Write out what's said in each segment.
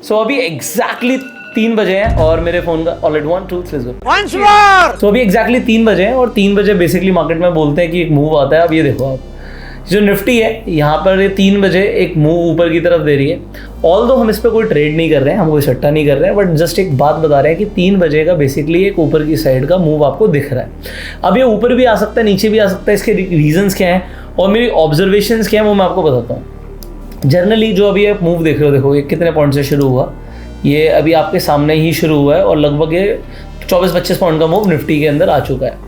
सो अभी एग्जैक्टली 3 बजे हैं और मेरे फोन का ऑलरेडी 1 2 3 तो अभी एग्जैक्टली 3 बजे हैं और 3 बजे बेसिकली मार्केट में बोलते हैं कि एक मूव आता है। अब ये देखो आप, जो निफ्टी है यहाँ पर ये 3 बजे एक मूव ऊपर की तरफ दे रही है। ऑल्दो हम इस पर कोई ट्रेड नहीं कर रहे हैं, हम कोई सट्टा नहीं कर रहे हैं, बट जस्ट एक बात बता रहे हैं कि 3 बजे का बेसिकली एक ऊपर की साइड का मूव आपको दिख रहा है। अब ये ऊपर भी आ सकता है, नीचे भी आ सकता है, इसके रीजंस क्या हैं और मेरी ऑब्जर्वेशंस क्या हैं वो मैं आपको बताता हूँ। जनरली जो अभी आप मूव देख रहे हो, देखो ये कितने पॉइंट से शुरू हुआ, ये अभी आपके सामने ही शुरू हुआ है और लगभग ये 24-25 पॉइंट का मूव निफ्टी के अंदर आ चुका है।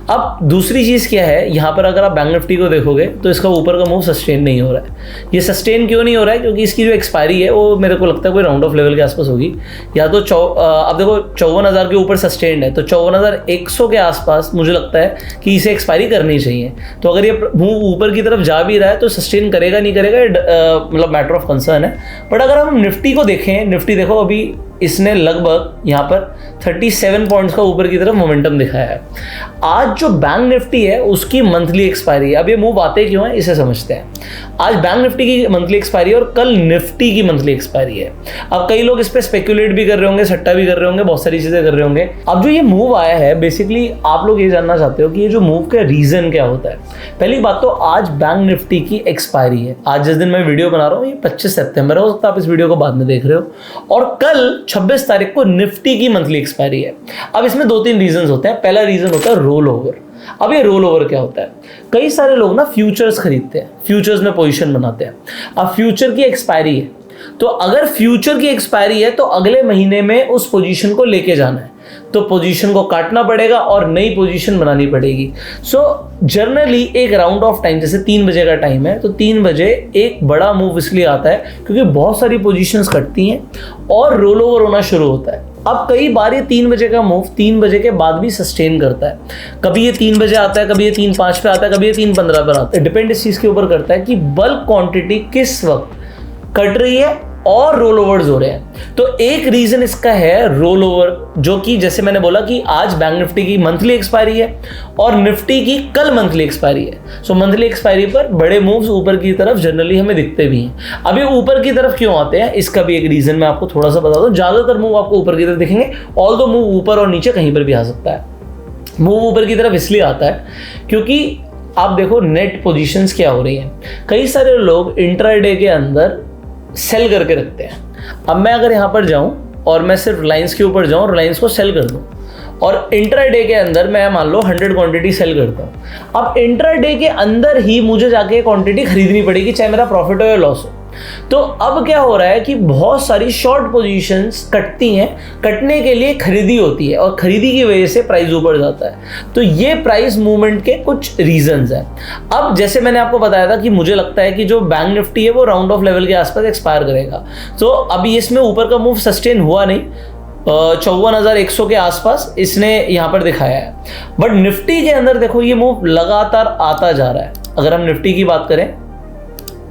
अब दूसरी चीज़ क्या है, यहाँ पर अगर आप बैंक निफ्टी को देखोगे तो इसका ऊपर का मूव सस्टेन नहीं हो रहा है। ये सस्टेन क्यों नहीं हो रहा है? क्योंकि इसकी जो एक्सपायरी है वो मेरे को लगता है कोई राउंड ऑफ लेवल के आसपास होगी। या तो अब देखो 54,000 के ऊपर सस्टेन्ड है तो 54,100 के आसपास मुझे लगता है कि इसे एक्सपायरी करनी चाहिए। तो अगर ये मूव ऊपर की तरफ जा भी रहा है तो सस्टेन करेगा नहीं करेगा मतलब मैटर ऑफ कंसर्न है। बट अगर हम निफ्टी को देखें, निफ्टी देखो अभी इसने लगभग यहाँ पर 37 पॉइंट्स का ऊपर की तरफ मोमेंटम दिखाया है। आज जो बैंक निफ्टी है उसकी मंथली एक्सपायरी है। अब ये मूव आते क्यों है इसे समझते हैं। आज बैंक निफ्टी की मंथली एक्सपायरी है और कल निफ्टी की मंथली एक्सपायरी है। अब कई लोग इस पे स्पेकुलेट भी कर रहे होंगे, सट्टा भी कर रहे होंगे, बहुत सारी चीजें कर रहे होंगे। अब जो ये मूव आया है बेसिकली आप लोग ये जानना चाहते हो कि ये जो मूव का रीजन क्या होता है। पहली बात तो आज बैंक निफ्टी की एक्सपायरी है। आज जिस दिन मैं वीडियो बना रहा हूँ ये 25 सितंबर है, हो सकता है आप इस वीडियो को बाद में देख रहे हो। और कल 26 तारीख को निफ्टी की मंथली एक्सपायरी है। अब इसमें 2-3 रीजंस होते हैं। पहला रीजन होता है रोल ओवर। अब ये रोल ओवर क्या होता है? कई सारे लोग ना फ्यूचर्स खरीदते हैं, फ्यूचर्स में पोजीशन बनाते हैं। अब फ्यूचर की एक्सपायरी है तो अगर फ्यूचर की एक्सपायरी है तो अगले महीने में उस पोजीशन को लेके जाना है, तो पोजीशन को काटना पड़ेगा और नई पोजीशन बनानी पड़ेगी। सो जनरली एक राउंड ऑफ टाइम, जैसे 3 बजे का टाइम है तो 3 बजे एक बड़ा मूव इसलिए आता है क्योंकि बहुत सारी पोजीशंस कटती हैं और रोल ओवर होना शुरू होता है। अब कई बार ये 3 बजे का मूव 3 बजे के बाद भी सस्टेन करता है। कभी ये 3 बजे आता है, कभी ये 3:05 पे आता है, कभी ये 3:15 पर आता है। डिपेंड इस चीज़ के ऊपर करता है कि बल्क क्वांटिटी किस वक्त कट रही है और रोल ओवर्स हो रहे हैं। तो एक रीजन इसका है रोल ओवर, जो कि जैसे मैंने बोला कि आज बैंक निफ्टी की मंथली एक्सपायरी है और निफ्टी की कल मंथली एक्सपायरी है। सो मंथली एक्सपायरी पर बड़े मूव्स ऊपर की तरफ जनरली हमें दिखते भी हैं। अभी ऊपर की तरफ क्यों आते हैं इसका भी एक रीजन मैं आपको थोड़ा सा बता दूं। ज्यादातर मूव आपको ऊपर की तरफ दिखेंगे, ऑल्दो मूव ऊपर और नीचे कहीं पर भी आ सकता है। मूव ऊपर की तरफ इसलिए आता है क्योंकि आप देखो नेट पोजीशंस क्या हो रही हैं। कई सारे लोग इंट्राडे के अंदर सेल करके रखते हैं। अब मैं अगर यहाँ पर जाऊँ और मैं सिर्फ लाइंस के ऊपर जाऊँ और लाइंस को सेल कर दूँ और इंट्राडे के अंदर मैं मान लो 100 क्वांटिटी सेल करता हूँ। अब इंट्राडे के अंदर ही मुझे जाके क्वांटिटी खरीदनी पड़ेगी, चाहे मेरा प्रॉफिट हो या लॉस हो। तो अब क्या हो रहा है कि बहुत सारी शॉर्ट पोजीशंस कटती हैं, कटने के लिए खरीदी होती है और खरीदी की वजह से प्राइस ऊपर जाता है। तो ये प्राइस मूवमेंट के कुछ रीजंस हैं। अब जैसे मैंने आपको बताया था कि मुझे लगता है कि जो बैंक निफ्टी है वो राउंड ऑफ लेवल के आसपास एक्सपायर करेगा। तो अभी इसमें ऊपर का मूव सस्टेन हुआ नहीं, 54,100 के आसपास इसने यहाँ पर दिखाया है। बट निफ्टी के अंदर देखो ये मूव लगातार आता जा रहा है। अगर हम निफ्टी की बात करें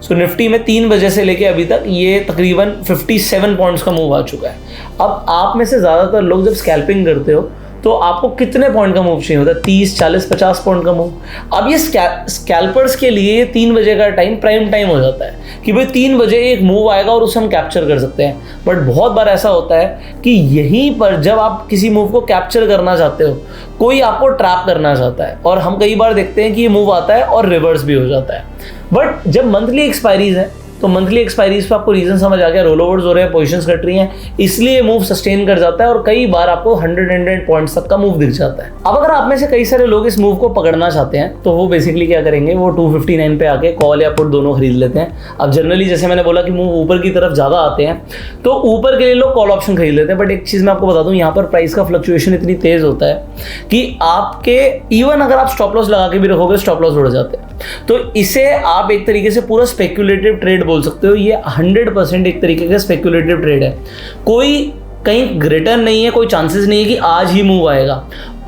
सो निफ्टी में 3 बजे से लेके अभी तक ये तकरीबन 57 पॉइंट्स का मूव आ चुका है। अब आप में से ज़्यादातर लोग जब स्कैल्पिंग करते हो तो आपको कितने पॉइंट का मूव चाहिए होता है? 30, 40, 50 पॉइंट का मूव। अब ये स्कैल्पर्स के लिए ये 3 बजे का टाइम प्राइम टाइम हो जाता है कि भाई 3 बजे एक मूव आएगा और उसे हम कैप्चर कर सकते हैं। बट बहुत बार ऐसा होता है कि यहीं पर जब आप किसी मूव को कैप्चर करना चाहते हो कोई आपको ट्रैप करना चाहता है और हम कई बार देखते हैं कि ये मूव आता है और रिवर्स भी हो जाता है। बट जब मंथली एक्सपायरीज है तो मंथली एक्सपायरीज पे आपको रीजन समझ आ गया, रोल ओवर्स हो रहे हैं, पोजीशंस कट रही हैं, इसलिए मूव सस्टेन कर जाता है और कई बार आपको 100 पॉइंट्स तक का मूव दिख जाता है। अब अगर आप में से कई सारे लोग इस मूव को पकड़ना चाहते हैं तो वो बेसिकली क्या करेंगे, वो 259 पे आके कॉल या पुट दोनों खरीद लेते हैं। अब जनरली जैसे मैंने बोला कि मूव ऊपर की तरफ ज़्यादा आते हैं तो ऊपर के लिए लोग कॉल ऑप्शन खरीद लेते हैं। बट एक चीज़ मैं आपको बता दूँ, यहाँ पर प्राइस का फ्लक्चुएशन इतनी तेज़ होता है कि आपके इवन अगर आप स्टॉप लॉस लगा के भी रखोगे स्टॉप लॉस उड़ जाते हैं। तो इसे आप एक तरीके से पूरा स्पेक्युलेटिव ट्रेड बोल सकते हो। ये 100% एक तरीके का स्पेक्युलेटिव ट्रेड है। कोई कहीं रिटर्न नहीं है, कोई चांसेस नहीं है कि आज ही मूव आएगा।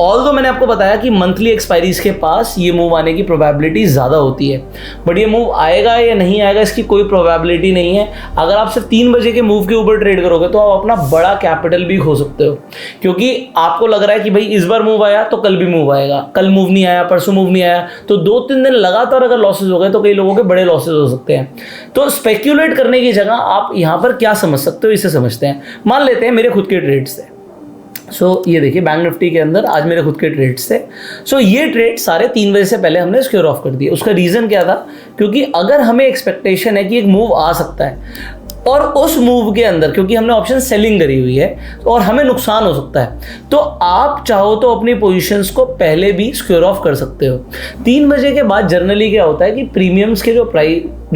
ऑल्दो मैंने आपको बताया कि मंथली एक्सपायरीज के पास ये मूव आने की प्रोबेबिलिटी ज़्यादा होती है, बट ये मूव आएगा या नहीं आएगा इसकी कोई प्रोबेबिलिटी नहीं है। अगर आप सिर्फ 3 बजे के मूव के ऊपर ट्रेड करोगे तो आप अपना बड़ा कैपिटल भी खो सकते हो, क्योंकि आपको लग रहा है कि भाई इस बार मूव आया तो कल भी मूव आएगा, कल मूव नहीं आया, परसों मूव नहीं आया, तो 2-3 दिन लगातार अगर लॉसेज हो गए तो कई लोगों के बड़े लॉसेज हो सकते हैं। तो स्पेक्यूलेट करने की जगह आप यहाँ पर क्या समझ सकते हो इसे समझते हैं। मान लेते हैं मेरे खुद के ट्रेड्स थे। ये देखिए बैंक निफ्टी के अंदर आज मेरे खुद के ट्रेड्स थे। ये ट्रेड सारे 3 बजे से पहले हमने सिक्योर ऑफ कर दिए। उसका रीज़न क्या था, क्योंकि अगर हमें एक्सपेक्टेशन है कि एक मूव आ सकता है और उस मूव के अंदर क्योंकि हमने ऑप्शन सेलिंग करी हुई है और हमें नुकसान हो सकता है, तो आप चाहो तो अपनी पोजीशंस को पहले भी सिक्योर ऑफ कर सकते हो। 3 बजे के बाद जनरली क्या होता है कि प्रीमियम्स के जो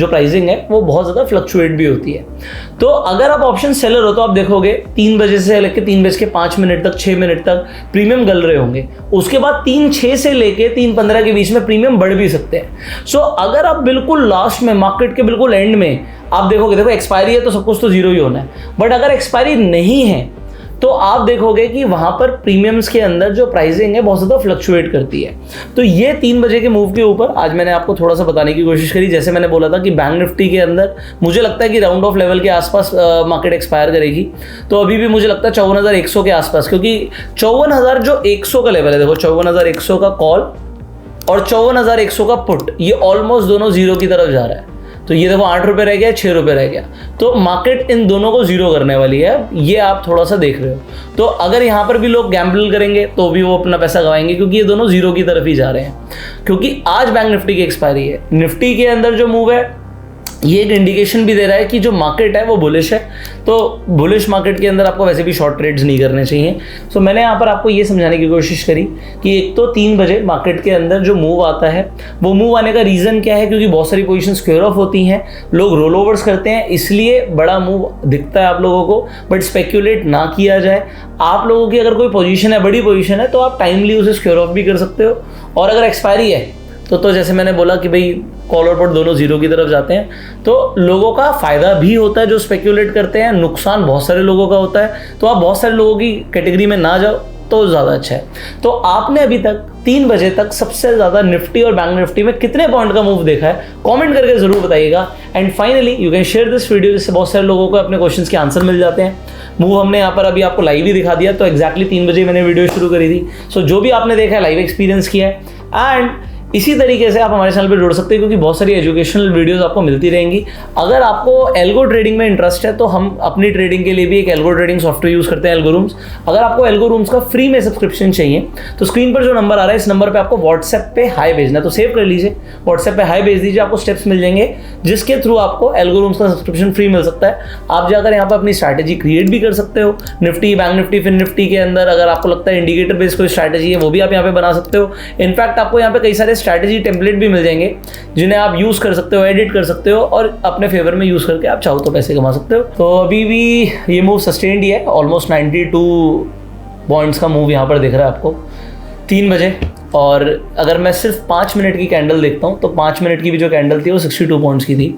प्राइसिंग है वो बहुत ज़्यादा फ्लक्चुएट भी होती है। तो अगर आप ऑप्शन सेलर हो तो आप देखोगे 3 बजे से लेकर 3 बज के 5 मिनट तक 6 मिनट तक प्रीमियम गल रहे होंगे। उसके बाद 3:06 से लेके 3:15 के बीच में प्रीमियम बढ़ भी सकते हैं। अगर आप बिल्कुल लास्ट में मार्केट के बिल्कुल एंड में आप देखोगे, देखो एक्सपायरी है तो सब कुछ तो जीरो ही होना है, बट अगर एक्सपायरी नहीं है तो आप देखोगे कि वहाँ पर प्रीमियम्स के अंदर जो प्राइसिंग है बहुत ज़्यादा फ्लक्चुएट करती है। तो ये 3 बजे के मूव के ऊपर आज मैंने आपको थोड़ा सा बताने की कोशिश करी। जैसे मैंने बोला था कि बैंक निफ्टी के अंदर मुझे लगता है कि राउंड ऑफ लेवल के आसपास मार्केट एक्सपायर करेगी, तो अभी भी मुझे लगता है 54,100 के आसपास, क्योंकि 54,100 का लेवल है। देखो 54,100 का कॉल और 54,100 का पुट, ये ऑलमोस्ट दोनों जीरो की तरफ जा रहा है। तो ये देखो 8 रुपये रह गया, 6 रुपये रह गया, तो मार्केट इन दोनों को जीरो करने वाली है। ये आप थोड़ा सा देख रहे हो। तो अगर यहाँ पर भी लोग गैम्बल करेंगे तो भी वो अपना पैसा गवाएंगे, क्योंकि ये दोनों जीरो की तरफ ही जा रहे हैं। क्योंकि आज बैंक निफ्टी की एक्सपायरी है, निफ्टी के अंदर जो मूव है ये एक इंडिकेशन भी दे रहा है कि जो मार्केट है वो बुलिश है। तो बुलिश मार्केट के अंदर आपको वैसे भी शॉर्ट ट्रेड्स नहीं करने चाहिए। मैंने यहाँ पर आपको ये समझाने की कोशिश करी कि एक तो 3 बजे मार्केट के अंदर जो मूव आता है वो मूव आने का रीज़न क्या है, क्योंकि बहुत सारी पोजीशन स्क्वेयर ऑफ होती हैं, लोग रोल ओवर्स करते हैं, इसलिए बड़ा मूव दिखता है आप लोगों को। बट स्पेक्यूलेट ना किया जाए। आप लोगों की अगर कोई पोजीशन है, बड़ी पोजीशन है, तो आप टाइमली उसे स्क्वेयर ऑफ भी कर सकते हो। और अगर एक्सपायरी है तो जैसे मैंने बोला कि भाई कॉल और पुट दोनों जीरो की तरफ जाते हैं, तो लोगों का फ़ायदा भी होता है जो स्पेक्यूलेट करते हैं, नुकसान बहुत सारे लोगों का होता है। तो आप बहुत सारे लोगों की कैटेगरी में ना जाओ तो ज़्यादा अच्छा है। तो आपने अभी तक 3 बजे तक सबसे ज़्यादा निफ्टी और बैंक निफ्टी में कितने पॉइंट का मूव देखा है, कमेंट करके ज़रूर बताइएगा। And finally you can share this video, जिससे बहुत सारे लोगों को अपने क्वेश्चंस के आंसर मिल जाते हैं। मूव हमने यहाँ पर अभी आपको लाइव ही दिखा दिया, तो एक्जैक्टली 3 बजे मैंने वीडियो शुरू करी थी। जो भी आपने देखा है लाइव एक्सपीरियंस किया है। एंड इसी तरीके से आप हमारे चैनल पर जुड़ सकते हैं, क्योंकि बहुत सारी एजुकेशनल वीडियोस आपको मिलती रहेंगी। अगर आपको एल्गो ट्रेडिंग में इंटरेस्ट है तो हम अपनी ट्रेडिंग के लिए भी एक एल्गो ट्रेडिंग सॉफ्टवेयर यूज़ करते हैं, एल्गोरूम्स। अगर आपको एल्गोरूम्स का फ्री में सब्सक्रिप्शन चाहिए तो स्क्रीन पर जो नंबर आ रहा है इस नंबर पर आपको व्हाट्सएप पे हाई भेजना है, तो सेव कर लीजिए, व्हाट्सएप पे हाई भेज दीजिए, आपको स्टेप्स मिल जाएंगे जिसके थ्रू आपको एल्गोरूम्स का सब्सक्रिप्शन फ्री मिल सकता है। आप जाकर यहाँ पर अपनी स्ट्रैटेजी क्रिएट भी कर सकते हो। निफ्टी, बैंक निफ्टी, फिन निफ्टी के अंदर अगर आपको लगता है इंडिकेटर बेस्ड कोई स्ट्रैटेजी है वो भी आप यहाँ पे बना सकते हो। इनफैक्ट आपको यहाँ पे कई सारे स्ट्रैटेजी टेम्पलेट भी मिल जाएंगे जिन्हें आप यूज कर सकते हो, एडिट कर सकते हो और अपने फेवर में यूज करके आप चाहो तो पैसे कमा सकते हो। तो अभी भी ये मूव सस्टेन्ड ही है, ऑलमोस्ट 92 पॉइंट्स का मूव यहाँ पर दिख रहा है आपको 3 बजे। और अगर मैं सिर्फ 5 मिनट की कैंडल देखता हूँ तो 5 मिनट की भी जो कैंडल थी वो 62 पॉइंट्स की थी।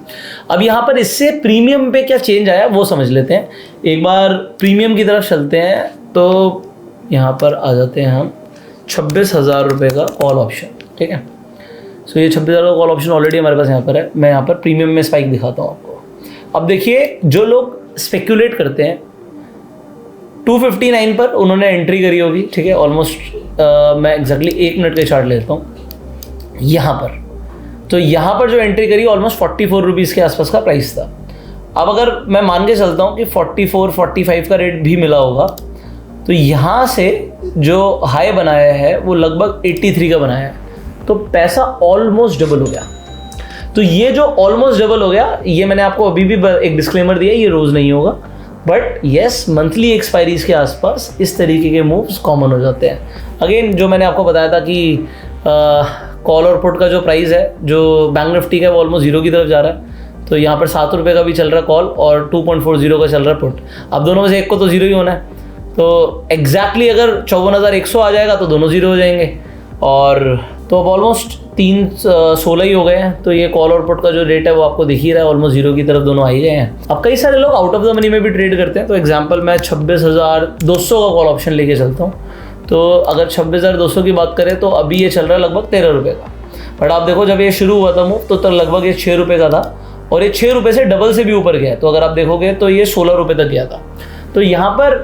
अब यहाँ पर इससे प्रीमियम पे क्या चेंज आया वो समझ लेते हैं। एक बार प्रीमियम की तरफ चलते हैं, तो यहाँ पर आ जाते हैं हम 26,000 रुपये का कॉल ऑप्शन, ठीक है। ये 26,000 का कॉल ऑप्शन ऑलरेडी हमारे पास यहाँ पर है। मैं यहाँ पर प्रीमियम में स्पाइक दिखाता हूँ आपको। अब देखिए, जो लोग स्पेक्यूलेट करते हैं 259 पर उन्होंने एंट्री करी होगी, ठीक है। ऑलमोस्ट मैं एग्जैक्टली 1 मिनट का चार्ट लेता हूँ यहाँ पर। तो यहाँ पर जो एंट्री करी ऑलमोस्ट 44 रुपीज़ के आसपास का प्राइस था। अब अगर मैं मान के चलता हूँ कि 44-45 का रेट भी मिला होगा, तो यहाँ से जो हाई बनाया है वो लगभग 83 का बनाया है, तो पैसा ऑलमोस्ट डबल हो गया। तो ये जो ऑलमोस्ट डबल हो गया, ये मैंने आपको अभी भी एक डिस्क्लेमर दिया, ये रोज़ नहीं होगा, बट येस मंथली एक्सपायरीज के आसपास इस तरीके के मूव्स कॉमन हो जाते हैं। अगेन जो मैंने आपको बताया था कि कॉल और पुट का जो प्राइस है जो बैंक निफ्टी का वो ऑलमोस्ट जीरो की तरफ जा रहा है। तो यहाँ पर 7 रुपये का भी चल रहा है कॉल और 2.40 का चल रहा है पुट। अब दोनों में से एक को तो जीरो ही होना है, तो एग्जैक्टली अगर 54,100 आ जाएगा तो दोनों जीरो हो जाएंगे। और तो अब ऑलमोस्ट 316 ही हो गए हैं। तो ये कॉल और पुट का जो रेट है वो आपको दिख ही रहा है, ऑलमोस्ट जीरो की तरफ दोनों आ ही गए हैं। अब कई सारे लोग आउट ऑफ द मनी में भी ट्रेड करते हैं। तो एग्जांपल मैं 26,200 का कॉल ऑप्शन लेके चलता हूँ। तो अगर 26,200 की बात करें तो अभी ये चल रहा है लगभग 13 रुपये का। बट आप देखो जब ये शुरू हुआ था मूव तो लगभग ये 6 रुपये का था और ये 6 रुपये से डबल से भी ऊपर गया। तो अगर आप देखोगे तो ये 16 रुपये तक गया था। तो यहाँ पर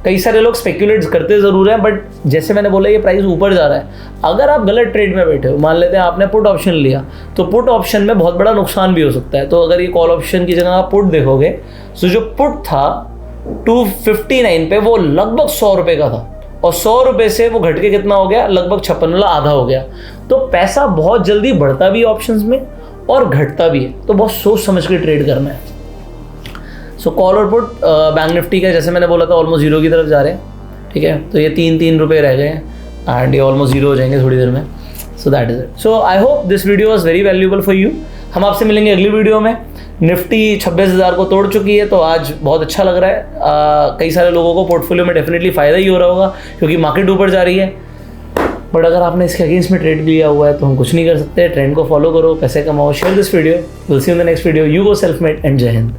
कई सारे लोग स्पेक्यूलेट करते ज़रूर हैं, बट जैसे मैंने बोला ये प्राइस ऊपर जा रहा है। अगर आप गलत ट्रेड में बैठे हो, मान लेते हैं आपने पुट ऑप्शन लिया, तो पुट ऑप्शन में बहुत बड़ा नुकसान भी हो सकता है। तो अगर ये कॉल ऑप्शन की जगह आप पुट देखोगे तो जो पुट था 259 पे वो लगभग 100 रुपये का था और 100 रुपये से वो घट के कितना हो गया, लगभग 56, मतलब आधा हो गया। तो पैसा बहुत जल्दी बढ़ता भी है ऑप्शंस में और घटता भी है, तो बहुत सोच समझ के ट्रेड करना है। सो कॉल और पुट बैंक निफ्टी का जैसे मैंने बोला था ऑलमोस्ट जीरो की तरफ जा रहे हैं, ठीक है। तो ये 3 रुपये रह गए हैं एंड ये ऑलमोस्ट जीरो हो जाएंगे थोड़ी देर में। So that is it. So I hope this video was very valuable for you. हम आपसे मिलेंगे अगली वीडियो में। निफ्टी 26,000 को तोड़ चुकी है, तो आज बहुत अच्छा लग रहा है। कई सारे लोगों को पोर्टफोलियो में डेफिनेटली फ़ायदा ही हो रहा होगा क्योंकि मार्केट ऊपर जा रही है। बट अगर आपने इसके अगेंस्ट में ट्रेड लिया हुआ है तो हम कुछ नहीं कर सकते। ट्रेंड को फॉलो करो, पैसे कमाओ, share this video. Will see you in the next video. You go self made and जय हिंद।